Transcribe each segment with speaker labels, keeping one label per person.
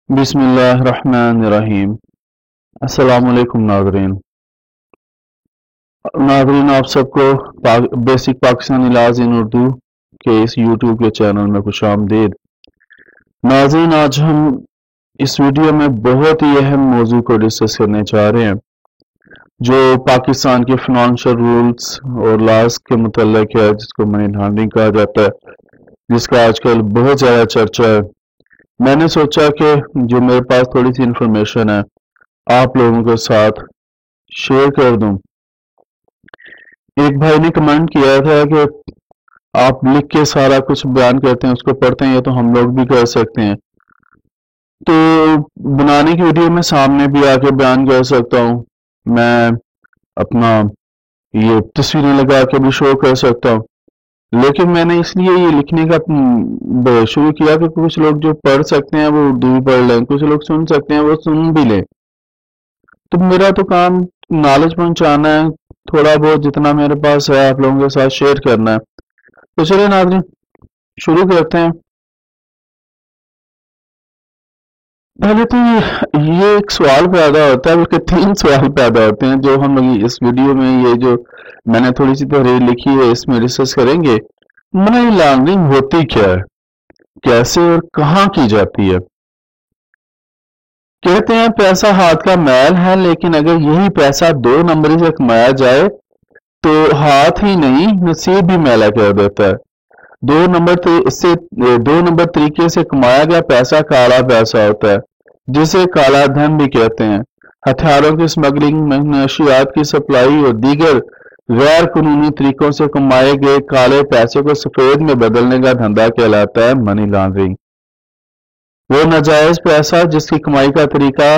Speaker 1: بسم اللہ الرحمن الرحیم۔ السلام علیکم ناظرین، آپ سب کو بیسک پاکستانی لاز ان اردو کے اس یوٹیوب کے چینل میں خوش آمدید۔ ناظرین، آج ہم اس ویڈیو میں بہت ہی اہم موضوع کو ڈسکس کرنے چاہ رہے ہیں جو پاکستان کے فنانشل رولز اور لاز کے متعلق ہے، جس کو منی لانڈرنگ کہا جاتا ہے، جس کا آج کل بہت زیادہ چرچا ہے۔ میں نے سوچا کہ جو میرے پاس تھوڑی سی انفارمیشن ہے آپ لوگوں کے ساتھ شیئر کر دوں۔ ایک بھائی نے کمنٹ کیا تھا کہ آپ لکھ کے سارا کچھ بیان کرتے ہیں، اس کو پڑھتے ہیں، یہ تو ہم لوگ بھی کر سکتے ہیں۔ تو بنانے کی ویڈیو میں سامنے بھی آ کے بیان کر سکتا ہوں، میں اپنا یہ تصویریں لگا کے بھی شو کر سکتا ہوں، لیکن میں نے اس لیے یہ لکھنے کا شروع کیا کہ کچھ لوگ جو پڑھ سکتے ہیں وہ اردو بھی پڑھ لیں، کچھ لوگ سن سکتے ہیں وہ سن بھی لیں۔ تو میرا تو کام نالج پہنچانا ہے، تھوڑا بہت جتنا میرے پاس ہے آپ لوگوں کے ساتھ شیئر کرنا ہے۔ تو چلے ناظرین شروع کرتے ہیں۔ پہلے تو یہ ایک سوال پیدا ہوتا ہے، بلکہ تین سوال پیدا ہوتے ہیں جو ہم لوگ اس ویڈیو میں، یہ جو میں نے تھوڑی سی تحریر لکھی ہے اس میں ڈسکس کریں گے۔ منی لانڈرنگ ہوتی کیا ہے، کیسے اور کہاں کی جاتی ہے؟ کہتے ہیں پیسہ ہاتھ کا میل ہے، لیکن اگر یہی پیسہ دو نمبری سے کمایا جائے تو ہاتھ ہی نہیں نصیب بھی میلا کر دیتا ہے۔ دو نمبر طریقے سے کمایا گیا پیسہ کالا پیسہ ہوتا ہے، جسے کالا دھن بھی کہتے ہیں۔ ہتھیاروں کی سمگلنگ، منشیات کی سپلائی اور دیگر غیر قانونی طریقوں سے کمائے گئے کالے پیسے کو سفید میں بدلنے کا دھندا کہلاتا ہے منی لانڈرنگ۔ وہ ناجائز پیسہ جس کی کمائی کا طریقہ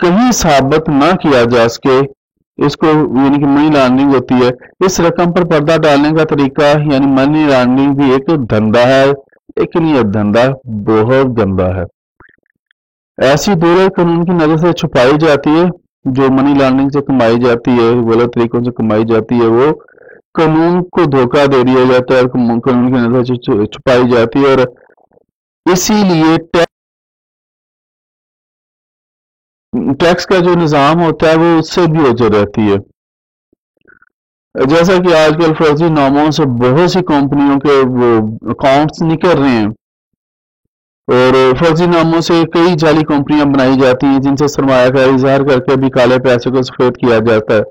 Speaker 1: کہیں ثابت نہ کیا جا سکے، اس کو یعنی کہ منی لانڈرنگ ہوتی ہے۔ اس رقم پر پردہ ڈالنے کا طریقہ یعنی منی لانڈرنگ بھی ایک دھندا ہے، لیکن یہ دھندا بہت گندا ہے۔ ایسی دور قانون کی نظر سے چھپائی جاتی ہے جو منی لانڈرنگ سے کمائی جاتی ہے، غلط طریقوں سے کمائی جاتی ہے، وہ قانون کو دھوکہ دے دیا جاتا ہے اور قانون کی نظر سے چھپائی جاتی ہے، اور اسی لیے ٹیکس کا جو نظام ہوتا ہے وہ اس سے بھی اوجر رہتی ہے۔ جیسا کہ آج کل فرضی ناموں سے بہت سی کمپنیوں کے اکاؤنٹس نکل رہے ہیں، اور فرضی ناموں سے کئی جعلی کمپنیاں بنائی جاتی ہیں جن سے سرمایہ کاری اظہار کر کے بھی کالے پیسے کو سفید کیا جاتا ہے۔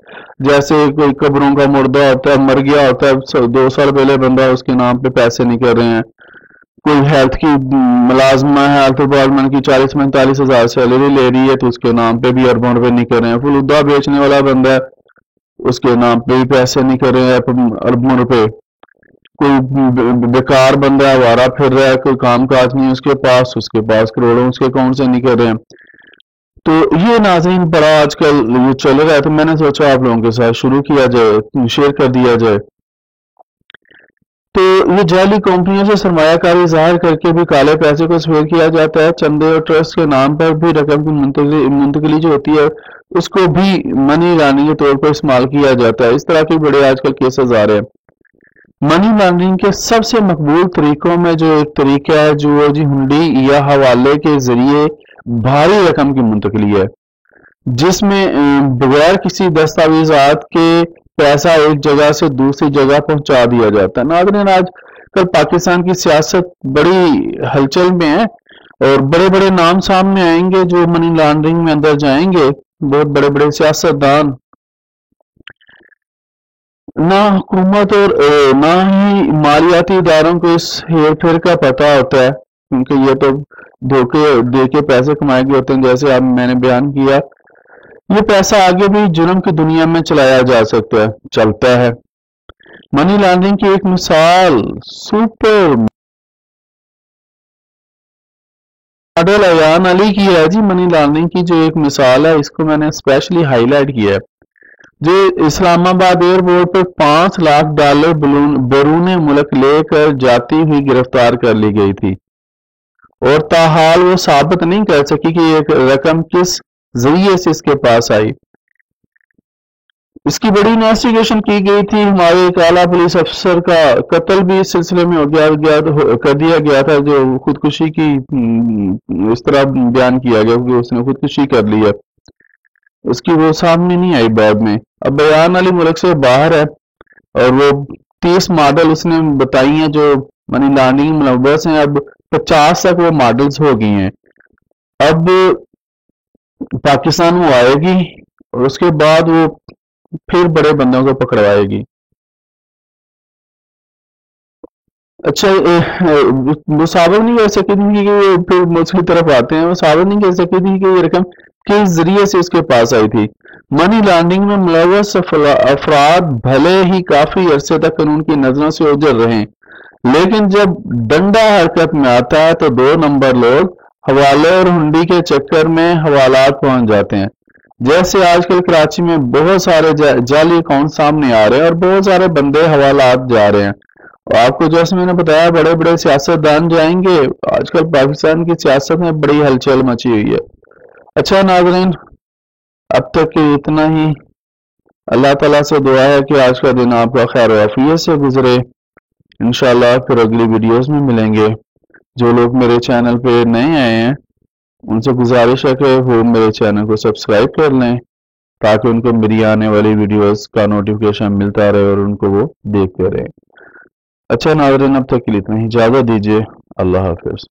Speaker 1: جیسے کوئی قبروں کا مردہ ہوتا ہے، مر گیا ہوتا ہے، 2 سال پہلے بندہ اس کے نام پہ پیسے نکل رہے ہیں۔ کوئی ہیلتھ کی ملازمہ ہے، ہیلتھ ڈپارٹمنٹ کی 40-45 ہزار سیلری لے رہی ہے تو اس کے نام پہ بھی اربوں روپے نکل رہے ہیں۔ فلودہ بیچنے والا بندہ ہے، اس کے نام پہ بھی پیسے نکل رہے ہیں اربوں روپے۔ کوئی بیکار بندہ آوارہ پھر رہا ہے، کوئی کام کاج نہیں اس کے پاس کروڑوں اس کے اکاؤنٹ سے نکل رہے ہیں۔ تو یہ ناظرین بڑا آج کل یہ چل رہا ہے، تو میں نے سوچا آپ لوگوں کے ساتھ شروع کیا جائے، شیئر کر دیا جائے۔ تو یہ جعلی کمپنیوں سے سرمایہ کاری ظاہر کر کے بھی کالے پیسے کو سفید کیا جاتا ہے۔ چندے اور ٹرسٹ کے نام پر بھی رقم کی منتقلی جو ہوتی ہے اس کو بھی منی لانڈرنگ کے طور پر استعمال کیا جاتا ہے۔ اس طرح کے بڑے آج کل کیسز آ رہے ہیں۔ منی لانڈرنگ کے سب سے مقبول طریقوں میں جو ایک طریقہ ہے جو ہنڈی یا حوالے کے ذریعے بھاری رقم کی منتقلی ہے، جس میں بغیر کسی دستاویزات کے پیسہ ایک جگہ سے دوسری جگہ پہنچا دیا جاتا ہے۔ ناظرین آج کل پاکستان کی سیاست بڑی ہلچل میں ہے، اور بڑے بڑے نام سامنے آئیں گے جو منی لانڈرنگ میں اندر جائیں گے، بہت بڑے بڑے سیاستدان۔ نہ حکومت اور نہ ہی مالیاتی اداروں کو اس ہیر پھیر کا پتہ ہوتا ہے، کیونکہ یہ تو دھوکے دے کے پیسے کمائے گئے ہوتے ہیں۔ جیسے اب میں نے بیان کیا، یہ پیسہ آگے بھی جرم کی دنیا میں چلایا جا سکتا ہے، چلتا ہے۔ منی لانڈرنگ کی ایک مثال سپر ماڈل ایان علی کی ہے جی۔ منی لانڈرنگ کی جو ایک مثال ہے، اس کو میں نے اسپیشلی ہائی لائٹ کیا ہے، جو اسلام آباد ایئرپورٹ پر $5 لاکھ بیرون ملک لے کر جاتی ہوئی گرفتار کر لی گئی تھی، اور تاحال وہ ثابت نہیں کر سکی کہ یہ رقم کس ذریعے سے اس کے پاس آئی۔ اس کی بڑی انویسٹیگیشن کی گئی تھی. ہمارے ایک اعلیٰ پولیس افسر کا قتل بھی اس سلسلے میں کر دیا گیا تھا، جو خودکشی کی اس طرح بیان کیا گیا کہ اس نے خودکشی کر لی ہے. اس کی وہ سامنے نہیں آئی بعد میں. اب بیان علی ملک سے باہر ہے اور وہ 30 ماڈل اس نے بتائی ہیں جو منی لانڈرنگ ملوث ہیں. اب 50 تک وہ ماڈلز ہو گئی ہیں. اب پاکستان وہ آئے گی اور اس کے بعد وہ پھر بڑے بندوں کو پکڑوائے گی. اچھا وہ ثابت نہیں کر سکی تھی کہ وہ پھر مجھ کی طرف آتے ہیں، وہ ثابت نہیں کر سکی تھی کہ یہ رقم کس ذریعے سے اس کے پاس آئی تھی. منی لانڈرنگ میں ملوث افراد بھلے ہی کافی عرصے تک قانون کی نظروں سے اوجھل رہے، لیکن جب ڈنڈا حرکت میں آتا ہے تو 2 نمبر لوگ حوالے اور ہنڈی کے چکر میں حوالات پہنچ جاتے ہیں. جیسے آج کل کراچی میں بہت سارے جعلی اکاؤنٹ سامنے آ رہے ہیں اور بہت سارے بندے حوالات جا رہے ہیں. اور آپ کو جیسے میں نے بتایا بڑے بڑے سیاستدان جائیں گے. آج کل پاکستان کی سیاست میں بڑی ہلچل مچی ہوئی ہے. اچھا ناظرین، اب تک اتنا ہی. اللہ تعالیٰ سے دعا ہے کہ آج کا دن آپ کا خیر و عافیت سے گزرے. انشاءاللہ پھر اگلی ویڈیوز میں ملیں گے. جو لوگ میرے چینل پہ نئے آئے ہیں ان سے گزارش ہے کہ وہ میرے چینل کو سبسکرائب کر لیں تاکہ ان کو میری آنے والی ویڈیوز کا نوٹیفیکیشن ملتا رہے اور ان کو وہ دیکھتے رہیں. اچھا ناظرین، اب تک کے لیے اتنا ہی. اجازت دیجیے. اللہ حافظ.